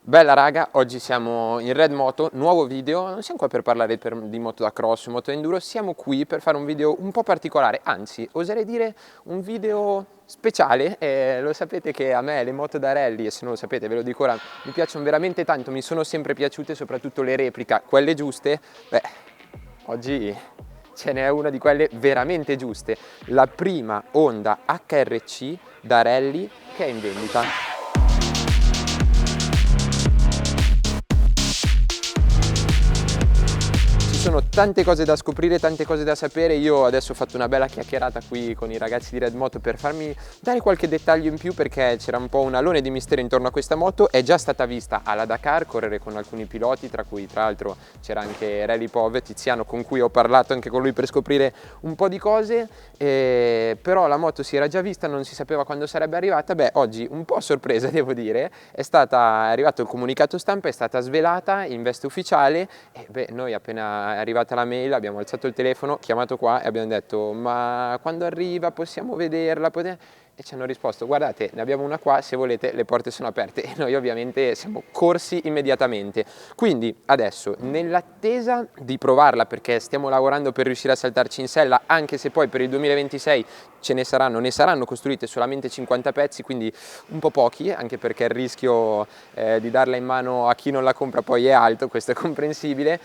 Bella raga, oggi siamo in Red Moto, nuovo video, non siamo qua per parlare di moto da cross, moto enduro, siamo qui per fare un video un po' particolare, anzi oserei dire un video speciale. Lo sapete che a me le moto da rally, e se non lo sapete ve lo dico ora, mi piacciono veramente tanto, mi sono sempre piaciute, soprattutto le replica, quelle giuste. Beh, oggi ce n'è una di quelle veramente giuste, la prima Honda HRC da rally che è in vendita. Ci sono tante cose da scoprire, tante cose da sapere. Io adesso ho fatto una bella chiacchierata qui con i ragazzi di Red Moto per farmi dare qualche dettaglio in più, perché c'era un po' un alone di mistero intorno a questa moto. È già stata vista alla Dakar, correre con alcuni piloti, tra cui tra l'altro c'era anche Rally Pov, Tiziano, con cui ho parlato anche con lui per scoprire un po' di cose. Però la moto si era già vista, non si sapeva quando sarebbe arrivata. Beh, oggi un po' a sorpresa devo dire, è arrivato il comunicato stampa, è stata svelata in veste ufficiale e beh, noi appena è arrivata la mail abbiamo alzato il telefono, chiamato qua e abbiamo detto: ma quando arriva possiamo vederla? E ci hanno risposto: guardate, ne abbiamo una qua, se volete le porte sono aperte. E noi ovviamente siamo corsi immediatamente. Quindi adesso, nell'attesa di provarla, perché stiamo lavorando per riuscire a saltarci in sella, anche se poi per il 2026 ne saranno costruite solamente 50 pezzi, quindi un po' pochi, anche perché il rischio di darla in mano a chi non la compra poi è alto, questo è comprensibile.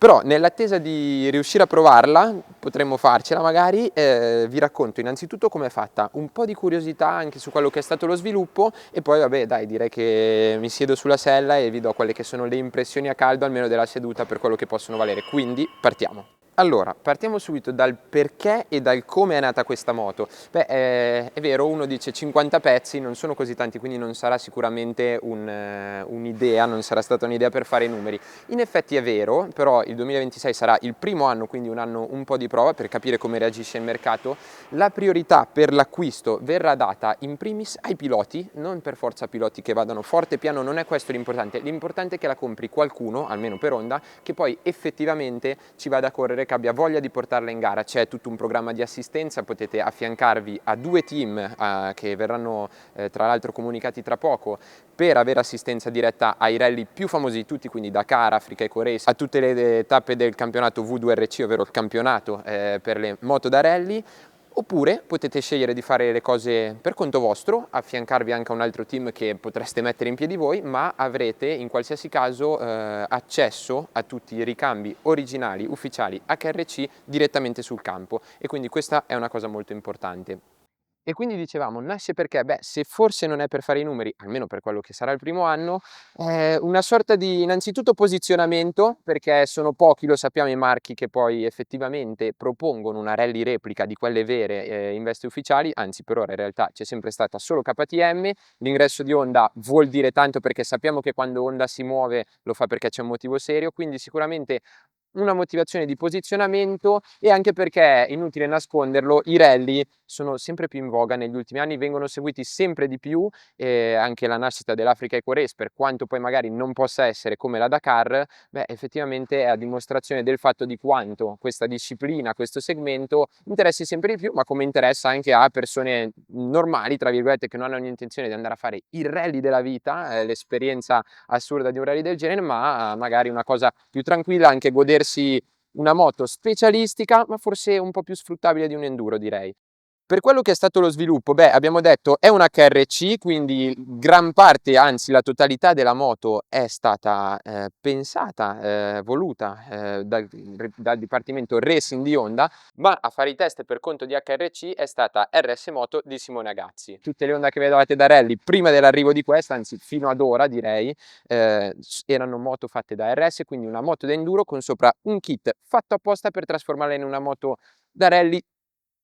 Però nell'attesa di riuscire a provarla, potremmo farcela magari, vi racconto innanzitutto com'è fatta, un po' di curiosità anche su quello che è stato lo sviluppo e poi vabbè dai, direi che mi siedo sulla sella e vi do quelle che sono le impressioni a caldo almeno della seduta per quello che possono valere, quindi partiamo. Allora, partiamo subito dal perché e dal come è nata questa moto. Beh, è vero, uno dice 50 pezzi, non sono così tanti, quindi non sarà sicuramente un'idea, non sarà stata un'idea per fare i numeri. In effetti è vero, però il 2026 sarà il primo anno, quindi un anno un po' di prova per capire come reagisce il mercato. La priorità per l'acquisto verrà data in primis ai piloti, non per forza piloti che vadano forte e piano, non è questo l'importante è che la compri qualcuno, almeno per Honda, che poi effettivamente ci vada a correre, che abbia voglia di portarla in gara. C'è tutto un programma di assistenza, potete affiancarvi a 2 team che verranno tra l'altro comunicati tra poco per avere assistenza diretta ai rally più famosi di tutti, quindi Dakar, Africa Eco Race, a tutte le tappe del campionato V2RC, ovvero il campionato per le moto da rally. Oppure potete scegliere di fare le cose per conto vostro, affiancarvi anche a un altro team che potreste mettere in piedi voi, ma avrete in qualsiasi caso accesso a tutti i ricambi originali, ufficiali HRC direttamente sul campo, e quindi questa è una cosa molto importante. E quindi dicevamo, nasce perché, beh, se forse non è per fare i numeri, almeno per quello che sarà il primo anno, una sorta di innanzitutto posizionamento, perché sono pochi, lo sappiamo, i marchi che poi effettivamente propongono una rally replica di quelle vere in vesti ufficiali, anzi per ora in realtà c'è sempre stata solo KTM. L'ingresso di Honda vuol dire tanto, perché sappiamo che quando Honda si muove lo fa perché c'è un motivo serio, quindi sicuramente una motivazione di posizionamento, e anche perché, inutile nasconderlo, i rally sono sempre più in voga negli ultimi anni, vengono seguiti sempre di più, e anche la nascita dell'Africa Eco Race, per quanto poi magari non possa essere come la Dakar, beh, effettivamente è a dimostrazione del fatto di quanto questa disciplina, questo segmento interessi sempre di più, ma come interessa anche a persone normali, tra virgolette, che non hanno intenzione di andare a fare il rally della vita, l'esperienza assurda di un rally del genere, ma magari una cosa più tranquilla, anche godersi una moto specialistica, ma forse un po' più sfruttabile di un enduro, direi. Per quello che è stato lo sviluppo, beh, abbiamo detto è un HRC, quindi gran parte, anzi la totalità della moto è stata pensata, voluta dal dipartimento Racing di Honda, ma a fare i test per conto di HRC è stata RS Moto di Simone Agazzi. Tutte le Honda che vedevate da rally prima dell'arrivo di questa, anzi fino ad ora direi, erano moto fatte da RS, quindi una moto da enduro con sopra un kit fatto apposta per trasformarla in una moto da rally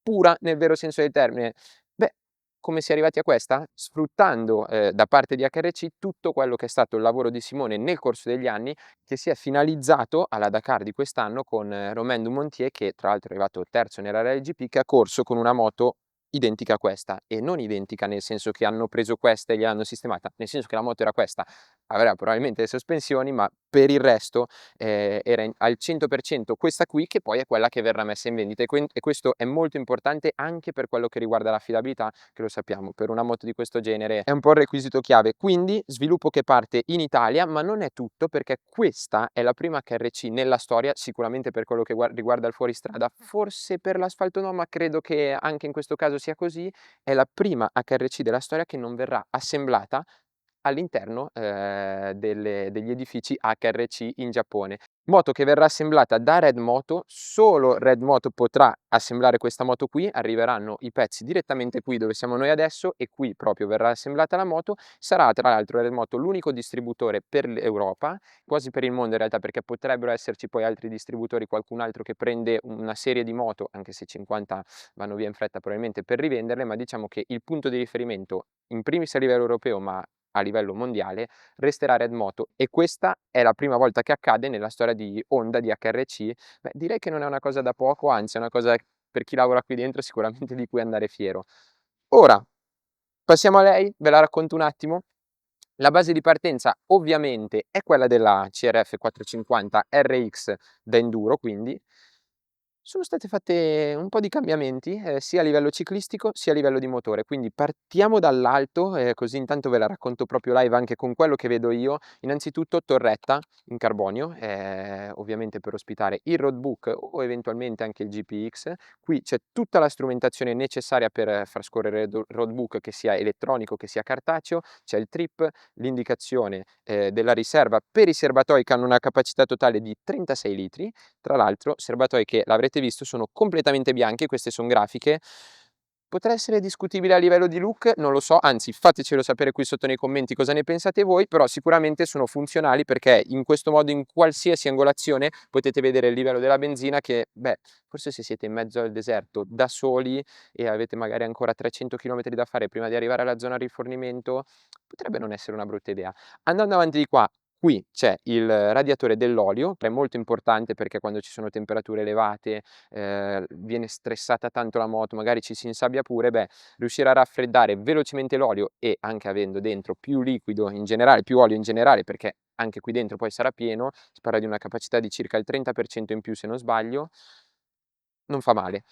pura nel vero senso del termine. Beh, come si è arrivati a questa? Sfruttando da parte di HRC tutto quello che è stato il lavoro di Simone nel corso degli anni, che si è finalizzato alla Dakar di quest'anno con Romain Dumontier, che tra l'altro è arrivato terzo nella Rally GP, che ha corso con una moto identica a questa, e non identica nel senso che hanno preso questa e gliel'hanno sistemata, nel senso che la moto era questa, aveva probabilmente le sospensioni, ma per il resto era al 100% questa qui, che poi è quella che verrà messa in vendita, e questo è molto importante anche per quello che riguarda l'affidabilità, che lo sappiamo, per una moto di questo genere è un po' il requisito chiave. Quindi sviluppo che parte in Italia, ma non è tutto, perché questa è la prima HRC nella storia, sicuramente per quello che riguarda il fuoristrada, forse per l'asfalto no, ma credo che anche in questo caso sia così, è la prima HRC della storia che non verrà assemblata all'interno degli edifici HRC in Giappone. Moto che verrà assemblata da Red Moto, solo Red Moto potrà assemblare questa moto qui, arriveranno i pezzi direttamente qui dove siamo noi adesso e qui proprio verrà assemblata la moto. Sarà tra l'altro Red Moto l'unico distributore per l'Europa, quasi per il mondo in realtà, perché potrebbero esserci poi altri distributori, qualcun altro che prende una serie di moto, anche se 50 vanno via in fretta probabilmente per rivenderle, ma diciamo che il punto di riferimento in primis a livello europeo, ma a livello mondiale, resterà Red Moto, e questa è la prima volta che accade nella storia di Honda, di HRC. Beh, direi che non è una cosa da poco, anzi è una cosa per chi lavora qui dentro sicuramente di cui andare fiero. Ora, passiamo a lei, ve la racconto un attimo. La base di partenza ovviamente è quella della CRF 450 RX da enduro, quindi sono state fatte un po' di cambiamenti, sia a livello ciclistico sia a livello di motore, quindi partiamo dall'alto, così intanto ve la racconto proprio live anche con quello che vedo io. Innanzitutto torretta in carbonio, ovviamente per ospitare il roadbook o eventualmente anche il GPX. Qui c'è tutta la strumentazione necessaria per far scorrere il roadbook, che sia elettronico che sia cartaceo, c'è il trip, l'indicazione della riserva per i serbatoi che hanno una capacità totale di 36 litri. Tra l'altro, serbatoi che l'avrete visto sono completamente bianchi, queste sono grafiche. Potrà essere discutibile a livello di look, non lo so, anzi fatecelo sapere qui sotto nei commenti cosa ne pensate voi, però sicuramente sono funzionali, perché in questo modo in qualsiasi angolazione potete vedere il livello della benzina che, beh, forse se siete in mezzo al deserto da soli e avete magari ancora 300 km da fare prima di arrivare alla zona rifornimento, potrebbe non essere una brutta idea. Andando avanti di qua, qui c'è il radiatore dell'olio, che è molto importante perché quando ci sono temperature elevate, viene stressata tanto la moto, magari ci si insabbia pure, beh, riuscire a raffreddare velocemente l'olio, e anche avendo dentro più liquido in generale, più olio in generale, perché anche qui dentro poi sarà pieno, si parla di una capacità di circa il 30% in più se non sbaglio, non fa male.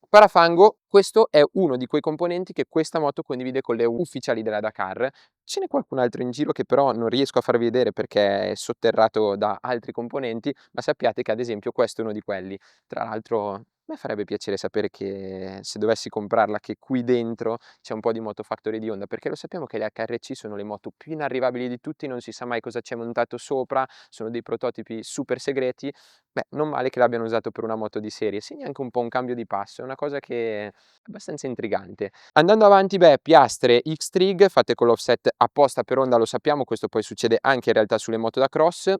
Parafango, questo è uno di quei componenti che questa moto condivide con le ufficiali della Dakar. Ce n'è qualcun altro in giro che però non riesco a farvi vedere perché è sotterrato da altri componenti, ma sappiate che ad esempio questo è uno di quelli. Tra l'altro a me farebbe piacere sapere che se dovessi comprarla, che qui dentro c'è un po' di Moto Factory di Honda, perché lo sappiamo che le HRC sono le moto più inarrivabili di tutti, non si sa mai cosa c'è montato sopra, sono dei prototipi super segreti. Beh, non male che l'abbiano usato per una moto di serie, segna anche un po' un cambio di passo, è una cosa che è abbastanza intrigante. Andando avanti, beh, piastre X-Trig fatte con l'offset apposta per Honda, lo sappiamo, questo poi succede anche in realtà sulle moto da cross.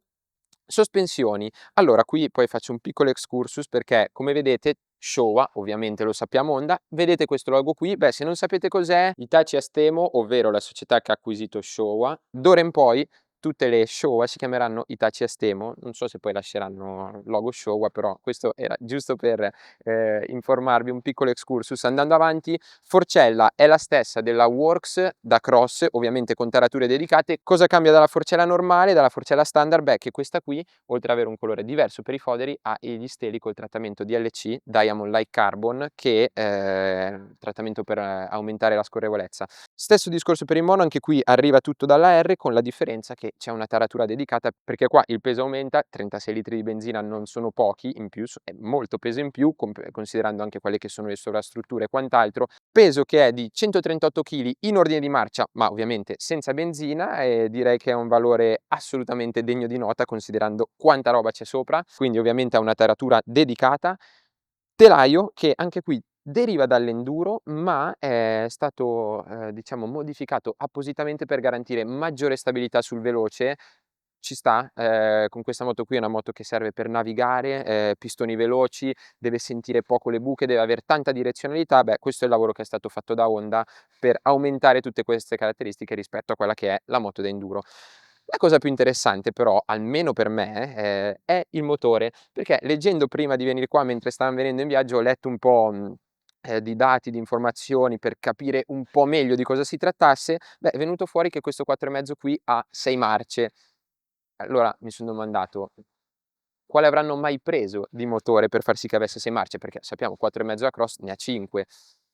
Sospensioni, allora qui poi faccio un piccolo excursus perché come vedete Showa, ovviamente lo sappiamo Honda, vedete questo logo qui? Beh, se non sapete cos'è, Hitachi Astemo, ovvero la società che ha acquisito Showa, d'ora in poi tutte le Showa si chiameranno Hitachi Astemo, non so se poi lasceranno il logo Showa, però questo era giusto per informarvi, un piccolo excursus. Andando avanti, forcella è la stessa della Works da cross, ovviamente con tarature dedicate. Cosa cambia dalla forcella normale, dalla forcella standard? Beh, che questa qui, oltre ad avere un colore diverso per i foderi, ha gli steli col trattamento DLC, Diamond Like Carbon, che è trattamento per aumentare la scorrevolezza. Stesso discorso per il mono, anche qui arriva tutto dalla R, con la differenza che c'è una taratura dedicata, perché qua il peso aumenta, 36 litri di benzina non sono pochi in più, è molto peso in più, considerando anche quelle che sono le sovrastrutture e quant'altro, peso che è di 138 kg in ordine di marcia, ma ovviamente senza benzina, e direi che è un valore assolutamente degno di nota considerando quanta roba c'è sopra, quindi ovviamente ha una taratura dedicata. Telaio che anche qui deriva dall'enduro, ma è stato, diciamo modificato appositamente per garantire maggiore stabilità sul veloce. Ci sta, con questa moto qui è una moto che serve per navigare, pistoni veloci, deve sentire poco le buche, deve aver tanta direzionalità. Beh, questo è il lavoro che è stato fatto da Honda per aumentare tutte queste caratteristiche rispetto a quella che è la moto da enduro. La cosa più interessante però, almeno per me, è il motore, perché leggendo prima di venire qua, mentre stavamo venendo in viaggio, ho letto un po', di dati, di informazioni per capire un po' meglio di cosa si trattasse. Beh, è venuto fuori che questo 4,5 qui ha 6 marce. Allora mi sono domandato quale avranno mai preso di motore per far sì che avesse 6 marce, perché sappiamo 4,5 da cross ne ha 5.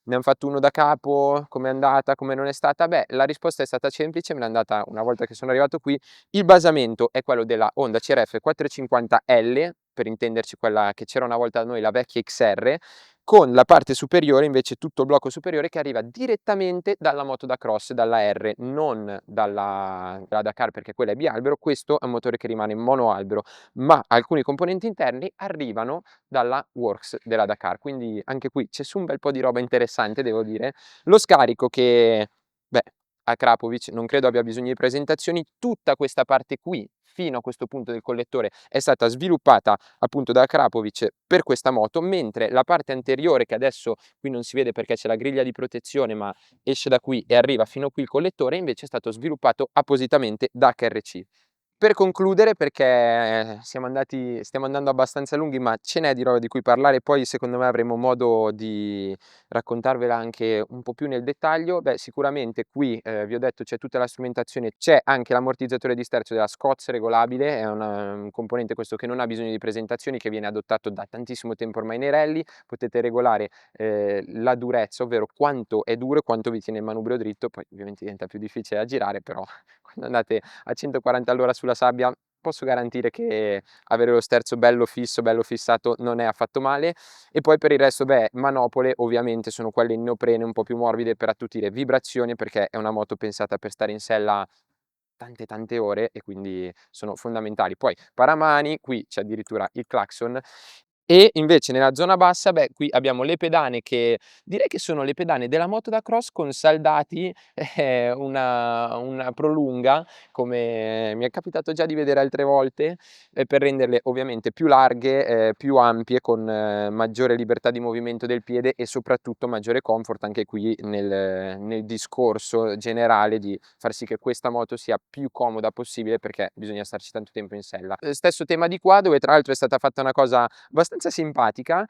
Ne han fatto uno da capo, com'è andata, come non è stata? Beh, la risposta è stata semplice, me l'han data una volta che sono arrivato qui. Il basamento è quello della Honda CRF 450L, per intenderci quella che c'era una volta da noi, la vecchia XR, con la parte superiore invece tutto il blocco superiore che arriva direttamente dalla moto da cross, dalla R, non dalla Dakar, perché quella è bialbero. Questo è un motore che rimane monoalbero, ma alcuni componenti interni arrivano dalla Works della Dakar, quindi anche qui c'è su un bel po' di roba interessante, devo dire. Lo scarico che, beh, a Krapovic non credo abbia bisogno di presentazioni. Tutta questa parte qui, fino a questo punto del collettore, è stata sviluppata appunto da Krapovic per questa moto, mentre la parte anteriore, che adesso qui non si vede perché c'è la griglia di protezione, ma esce da qui e arriva fino qui il collettore, invece è stato sviluppato appositamente da HRC. Per concludere, perché stiamo andando abbastanza lunghi, ma ce n'è di roba di cui parlare, poi secondo me avremo modo di raccontarvela anche un po' più nel dettaglio. Beh, sicuramente qui, vi ho detto, c'è tutta la strumentazione, c'è anche l'ammortizzatore di sterzo della Scotts regolabile, è un componente questo che non ha bisogno di presentazioni, che viene adottato da tantissimo tempo ormai nei rally. Potete regolare la durezza, ovvero quanto è duro e quanto vi tiene il manubrio dritto, poi ovviamente diventa più difficile da girare, però quando andate a 140 all'ora sulla sabbia posso garantire che avere lo sterzo bello fisso, bello fissato non è affatto male. E poi per il resto, beh, manopole ovviamente sono quelle in neoprene un po' più morbide per attutire vibrazioni, perché è una moto pensata per stare in sella tante ore e quindi sono fondamentali. Poi paramani, qui c'è addirittura il clacson. E invece nella zona bassa, beh, qui abbiamo le pedane, che direi che sono le pedane della moto da cross con saldati una prolunga, come mi è capitato già di vedere altre volte, per renderle ovviamente più larghe, più ampie, con maggiore libertà di movimento del piede e soprattutto maggiore comfort anche qui nel discorso generale di far sì che questa moto sia più comoda possibile, perché bisogna starci tanto tempo in sella. Stesso tema di qua, dove tra l'altro è stata fatta una cosa abbastanza simpatica.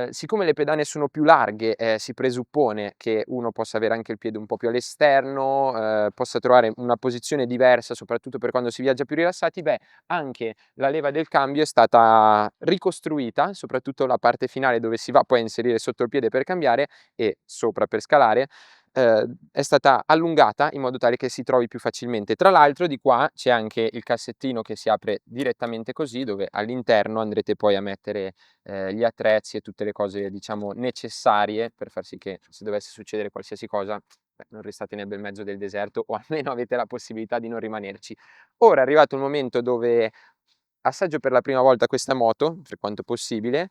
Siccome le pedane sono più larghe, si presuppone che uno possa avere anche il piede un po' più all'esterno, possa trovare una posizione diversa, soprattutto per quando si viaggia più rilassati. Beh, anche la leva del cambio è stata ricostruita, soprattutto la parte finale dove si va poi a inserire sotto il piede per cambiare e sopra per scalare, è stata allungata in modo tale che si trovi più facilmente. Tra l'altro di qua c'è anche il cassettino che si apre direttamente così, dove all'interno andrete poi a mettere gli attrezzi e tutte le cose, diciamo, necessarie per far sì che, se dovesse succedere qualsiasi cosa, beh, non restate nel bel mezzo del deserto, o almeno avete la possibilità di non rimanerci. Ora è arrivato il momento dove assaggio per la prima volta questa moto, per quanto possibile,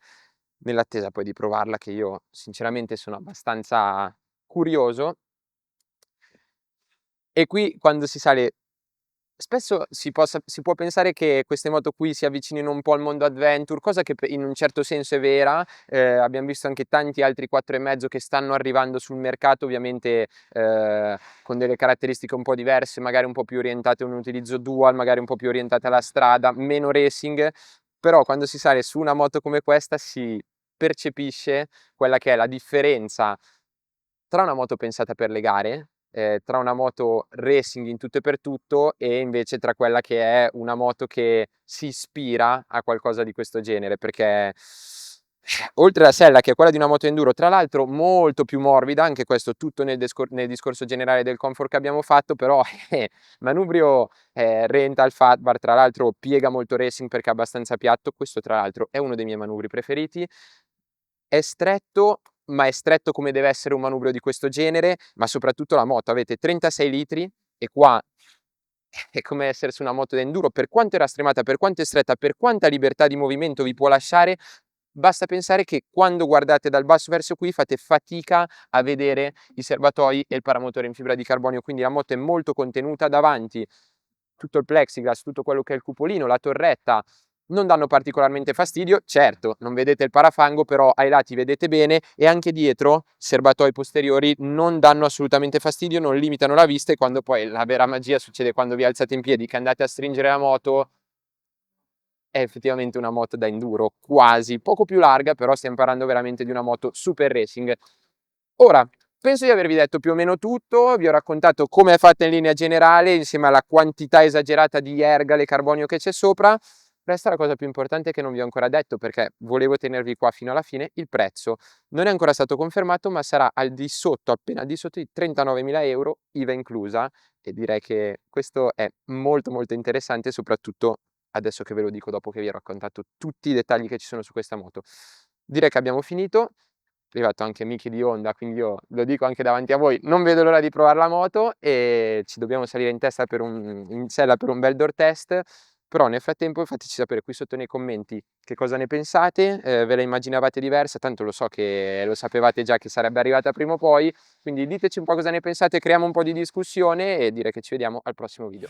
nell'attesa poi di provarla, che io sinceramente sono abbastanza curioso. E qui quando si sale, spesso si può pensare che queste moto qui si avvicinino un po' al mondo adventure, cosa che in un certo senso è vera. Abbiamo visto anche tanti altri 4,5 che stanno arrivando sul mercato, ovviamente con delle caratteristiche un po' diverse, magari un po' più orientate a un utilizzo dual, magari un po' più orientate alla strada, meno racing. Però quando si sale su una moto come questa si percepisce quella che è la differenza tra una moto pensata per le gare, tra una moto racing in tutto e per tutto, e invece tra quella che è una moto che si ispira a qualcosa di questo genere, perché oltre alla sella, che è quella di una moto enduro, tra l'altro molto più morbida, anche questo tutto nel discorso generale del comfort che abbiamo fatto, però manubrio rental fat bar, tra l'altro piega molto racing perché è abbastanza piatto. Questo tra l'altro è uno dei miei manubri preferiti. È stretto, ma è stretto come deve essere un manubrio di questo genere, ma soprattutto la moto. Avete 36 litri e qua è come essere su una moto da enduro. Per quanto era stremata, per quanto è stretta, per quanta libertà di movimento vi può lasciare, basta pensare che quando guardate dal basso verso qui fate fatica a vedere i serbatoi e il paramotore in fibra di carbonio, quindi la moto è molto contenuta. Davanti tutto il plexiglass, tutto quello che è il cupolino, la torretta, non danno particolarmente fastidio. Certo, non vedete il parafango, però ai lati vedete bene, e anche dietro, serbatoi posteriori non danno assolutamente fastidio, non limitano la vista, e quando poi la vera magia succede quando vi alzate in piedi, che andate a stringere la moto, è effettivamente una moto da enduro, quasi, poco più larga, però stiamo parlando veramente di una moto super racing. Ora, penso di avervi detto più o meno tutto, vi ho raccontato come è fatta in linea generale, insieme alla quantità esagerata di ergale e carbonio che c'è sopra. Resta la cosa più importante che non vi ho ancora detto, perché volevo tenervi qua fino alla fine: il prezzo. Non è ancora stato confermato, ma sarà al di sotto, appena al di sotto di 39.000 euro, IVA inclusa, e direi che questo è molto molto interessante, soprattutto adesso che ve lo dico dopo che vi ho raccontato tutti i dettagli che ci sono su questa moto. Direi che abbiamo finito. È arrivato anche Miki di Honda, quindi io lo dico anche davanti a voi, non vedo l'ora di provare la moto, e ci dobbiamo salire in sella per un bel door test. Però nel frattempo fateci sapere qui sotto nei commenti che cosa ne pensate, ve la immaginavate diversa, tanto lo so che lo sapevate già che sarebbe arrivata prima o poi, quindi diteci un po' cosa ne pensate, creiamo un po' di discussione, e direi che ci vediamo al prossimo video.